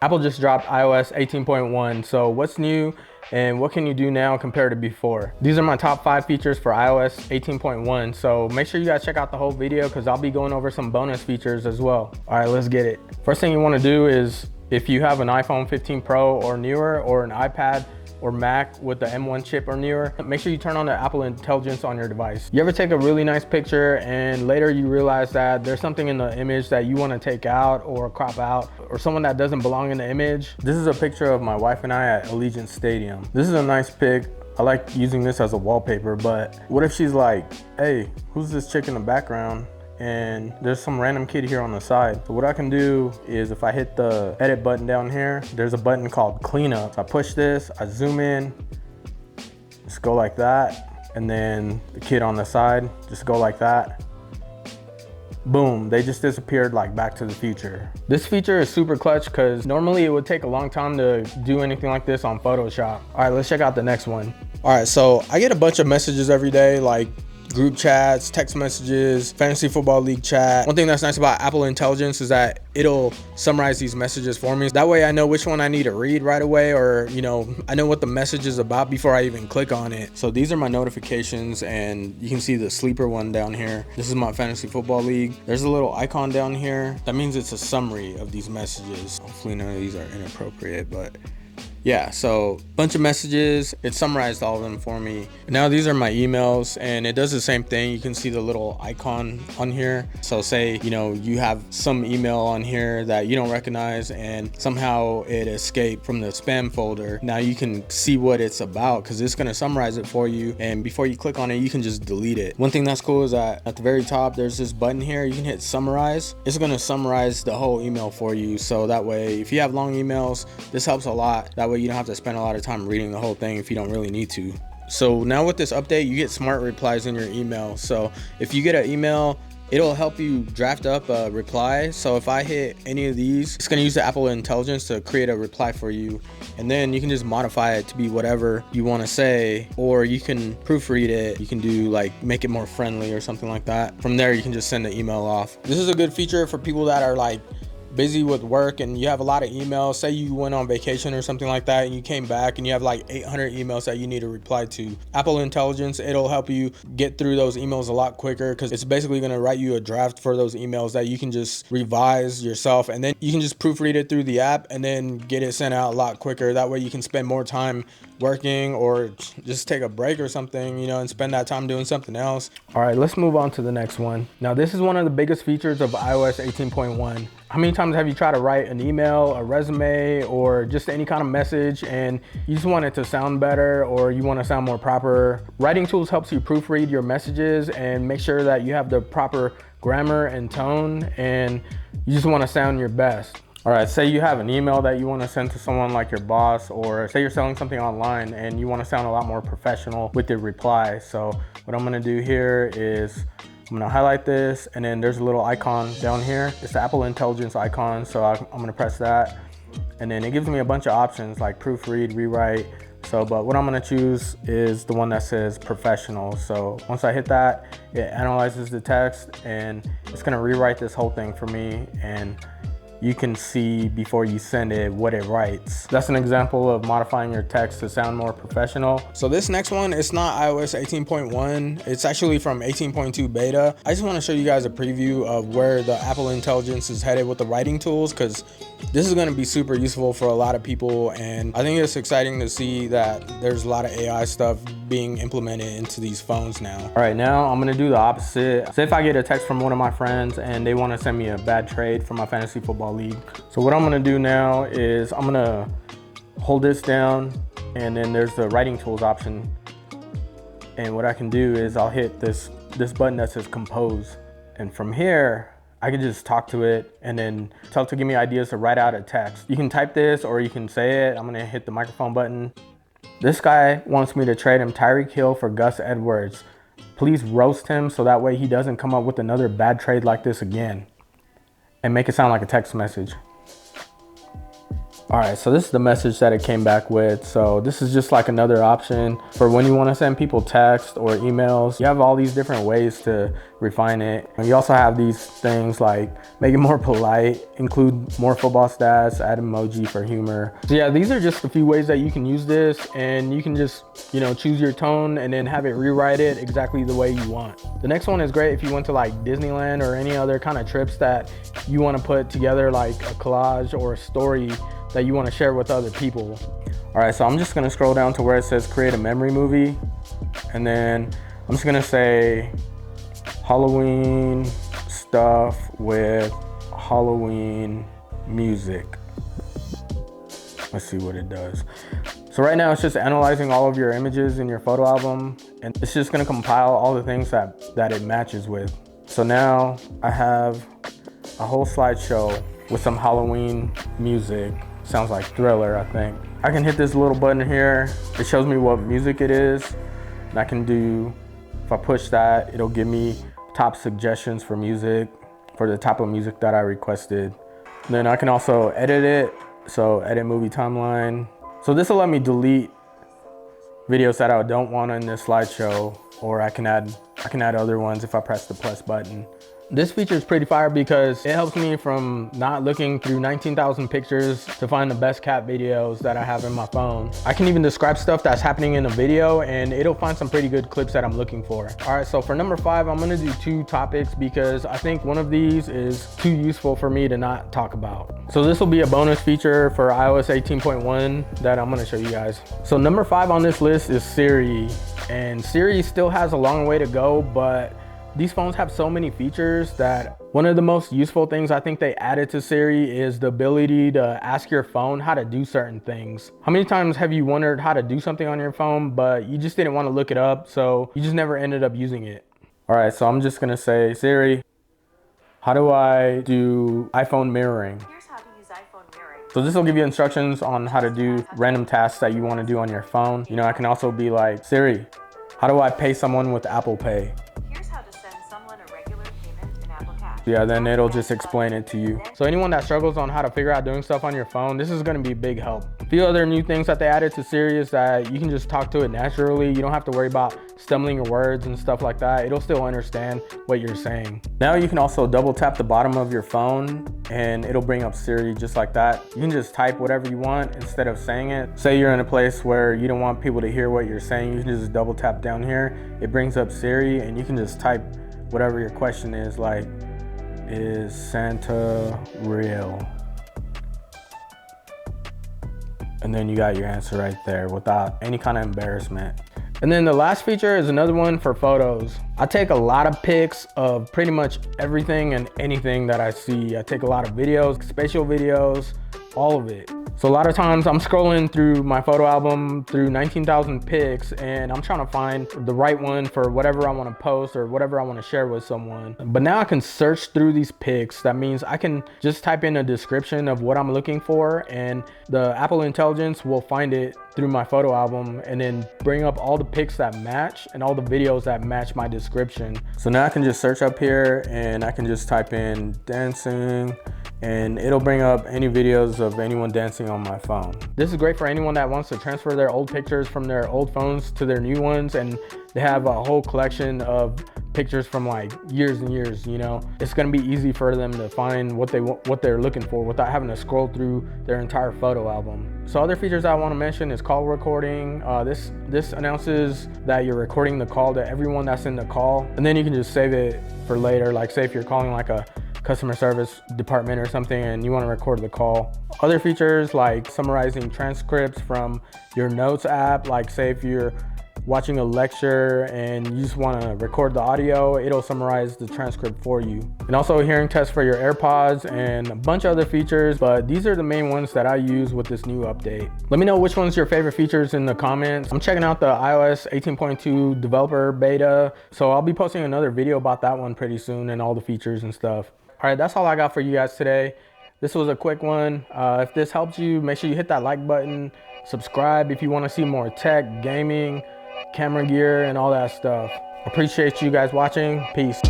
Apple just dropped iOS 18.1. So what's new and what can you do now compared to before? These are my top 5 features for iOS 18.1. So make sure you guys check out the whole video because I'll be going over some bonus features as well. All right, let's get it. First thing you want to do is if you have an iPhone 15 Pro or newer or an iPad or Mac with the M1 chip or newer, make sure you turn on the Apple Intelligence on your device. You ever take a really nice picture and later you realize that there's something in the image that you want to take out or crop out, or someone that doesn't belong in the image? This is a picture of my wife and I at Allegiant Stadium. This is a nice pic. I like using this as a wallpaper, but what if she's like, hey, who's this chick in the background? And there's some random kid here on the side. So what I can do is if I hit the edit button down here, there's a button called cleanup. So I push this, I zoom in, just go like that. And then the kid on the side, just go like that. Boom, they just disappeared like Back to the Future. This feature is super clutch because normally it would take a long time to do anything like this on Photoshop. All right, let's check out the next one. All right, so I get a bunch of messages every day, like group chats, text messages, fantasy football league chat. One thing that's nice about Apple Intelligence is that it'll summarize these messages for me. That way I know which one I need to read right away, or I know what the message is about before I even click on it. So these are my notifications, and you can see the sleeper one down here. This is my fantasy football league. There's a little icon down here. That means it's a summary of these messages. Hopefully none of these are inappropriate, but yeah, so bunch of messages. It summarized all of them for me. Now these are my emails, and it does the same thing. You can see the little icon on here. So say, you have some email on here that you don't recognize and somehow it escaped from the spam folder. Now you can see what it's about because it's gonna summarize it for you. And before you click on it, you can just delete it. One thing that's cool is that at the very top, there's this button here. You can hit summarize. It's gonna summarize the whole email for you. So that way, if you have long emails, this helps a lot. That way you don't have to spend a lot of time reading the whole thing if you don't really need to. So now with this update, you get smart replies in your email. So if you get an email, it'll help you draft up a reply. So if I hit any of these, it's gonna use the Apple Intelligence to create a reply for you. And then you can just modify it to be whatever you wanna say, or you can proofread it. You can do make it more friendly or something like that. From there, you can just send the email off. This is a good feature for people that are busy with work and you have a lot of emails. Say you went on vacation or something like that and you came back and you have 800 emails that you need to reply to. Apple Intelligence, it'll help you get through those emails a lot quicker because it's basically going to write you a draft for those emails that you can just revise yourself, and then you can just proofread it through the app and then get it sent out a lot quicker. That way you can spend more time working or just take a break or something, and spend that time doing something else. All right, let's move on to the next one. Now this is one of the biggest features of iOS 18.1. How many times have you tried to write an email, a resume, or just any kind of message and you just want it to sound better or you want to sound more proper? Writing Tools helps you proofread your messages and make sure that you have the proper grammar and tone and you just want to sound your best. All right, say you have an email that you want to send to someone like your boss, or say you're selling something online and you want to sound a lot more professional with your reply. So what I'm going to do here is I'm gonna highlight this, and then there's a little icon down here. It's the Apple Intelligence icon, so I'm gonna press that. And then it gives me a bunch of options like proofread, rewrite. But what I'm gonna choose is the one that says professional. So once I hit that, it analyzes the text and it's gonna rewrite this whole thing for me, and you can see before you send it what it writes. That's an example of modifying your text to sound more professional. So this next one, it's not iOS 18.1. It's actually from 18.2 beta. I just want to show you guys a preview of where the Apple Intelligence is headed with the writing tools, because this is going to be super useful for a lot of people. And I think it's exciting to see that there's a lot of AI stuff being implemented into these phones now. All right, now I'm going to do the opposite. Say if I get a text from one of my friends and they want to send me a bad trade for my fantasy football league. So what I'm gonna do now is I'm gonna hold this down, and then there's the writing tools option. And what I can do is I'll hit this button that says compose. And from here, I can just talk to it and then tell it to give me ideas to write out a text. You can type this or you can say it. I'm gonna hit the microphone button. This guy wants me to trade him Tyreek Hill for Gus Edwards. Please roast him so that way he doesn't come up with another bad trade like this again. And make it sound like a text message. All right, so this is the message that it came back with. So this is just like another option for when you want to send people text or emails. You have all these different ways to refine it. And you also have these things like make it more polite, include more football stats, add emoji for humor. So yeah, these are just a few ways that you can use this, and you can just, you know, choose your tone and then have it rewrite it exactly the way you want. The next one is great if you went to like Disneyland or any other kind of trips that you want to put together, like a collage or a story that you want to share with other people. All right, so I'm just gonna scroll down to where it says create a memory movie, and then I'm just gonna say Halloween stuff with Halloween music. Let's see what it does. So right now it's just analyzing all of your images in your photo album, and it's just gonna compile all the things that it matches with. So now I have a whole slideshow with some Halloween music. Sounds like Thriller, I think. I can hit this little button here. It shows me what music it is. And I can do, if I push that, it'll give me top suggestions for music, for the type of music that I requested. And then I can also edit it. So edit movie timeline. So this will let me delete videos that I don't want in this slideshow, or I can add other ones if I press the plus button. This feature is pretty fire because it helps me from not looking through 19,000 pictures to find the best cat videos that I have in my phone. I can even describe stuff that's happening in a video and it'll find some pretty good clips that I'm looking for. All right, so for number 5, I'm gonna do 2 topics because I think one of these is too useful for me to not talk about. So this will be a bonus feature for iOS 18.1 that I'm gonna show you guys. So number 5 on this list is Siri, and Siri still has a long way to go, but these phones have so many features that one of the most useful things I think they added to Siri is the ability to ask your phone how to do certain things. How many times have you wondered how to do something on your phone, but you just didn't want to look it up, so you just never ended up using it? All right, so I'm just gonna say, Siri, how do I do iPhone mirroring? Here's how to use iPhone mirroring. So this will give you instructions on how to do random tasks that you want to do on your phone. You know, I can also be like, Siri, how do I pay someone with Apple Pay? Yeah, then it'll just explain it to you. So anyone that struggles on how to figure out doing stuff on your phone, this is gonna be a big help. A few other new things that they added to Siri is that you can just talk to it naturally. You don't have to worry about stumbling your words and stuff like that. It'll still understand what you're saying. Now you can also double tap the bottom of your phone and it'll bring up Siri just like that. You can just type whatever you want instead of saying it. Say you're in a place where you don't want people to hear what you're saying, you can just double tap down here. It brings up Siri and you can just type whatever your question is, like, is Santa real? And then you got your answer right there without any kind of embarrassment. And then the last feature is another one for photos. I take a lot of pics of pretty much everything and anything that I see. I take a lot of videos, spatial videos, all of it. So a lot of times I'm scrolling through my photo album through 19,000 pics and I'm trying to find the right one for whatever I want to post or whatever I want to share with someone. But now I can search through these pics. That means I can just type in a description of what I'm looking for and the Apple Intelligence will find it through my photo album and then bring up all the pics that match and all the videos that match my description. So now I can just search up here and I can just type in dancing and it'll bring up any videos of anyone dancing on my phone. This is great for anyone that wants to transfer their old pictures from their old phones to their new ones, and they have a whole collection of pictures from like years and years, you know. It's gonna be easy for them to find what they're looking for without having to scroll through their entire photo album. So other features I want to mention is call recording. This announces that you're recording the call to everyone that's in the call, and then you can just save it for later. Like say if you're calling like a customer service department or something and you want to record the call. Other features like summarizing transcripts from your notes app, like say if you're watching a lecture and you just want to record the audio, it'll summarize the transcript for you. And also a hearing test for your AirPods and a bunch of other features, but these are the main ones that I use with this new update. Let me know which one's your favorite features in the comments. I'm checking out the iOS 18.2 developer beta, so I'll be posting another video about that one pretty soon and all the features and stuff. All right, that's all I got for you guys today. This was a quick one. If this helped you, make sure you hit that like button, subscribe if you want to see more tech, gaming, camera gear, and all that stuff. Appreciate you guys watching. Peace.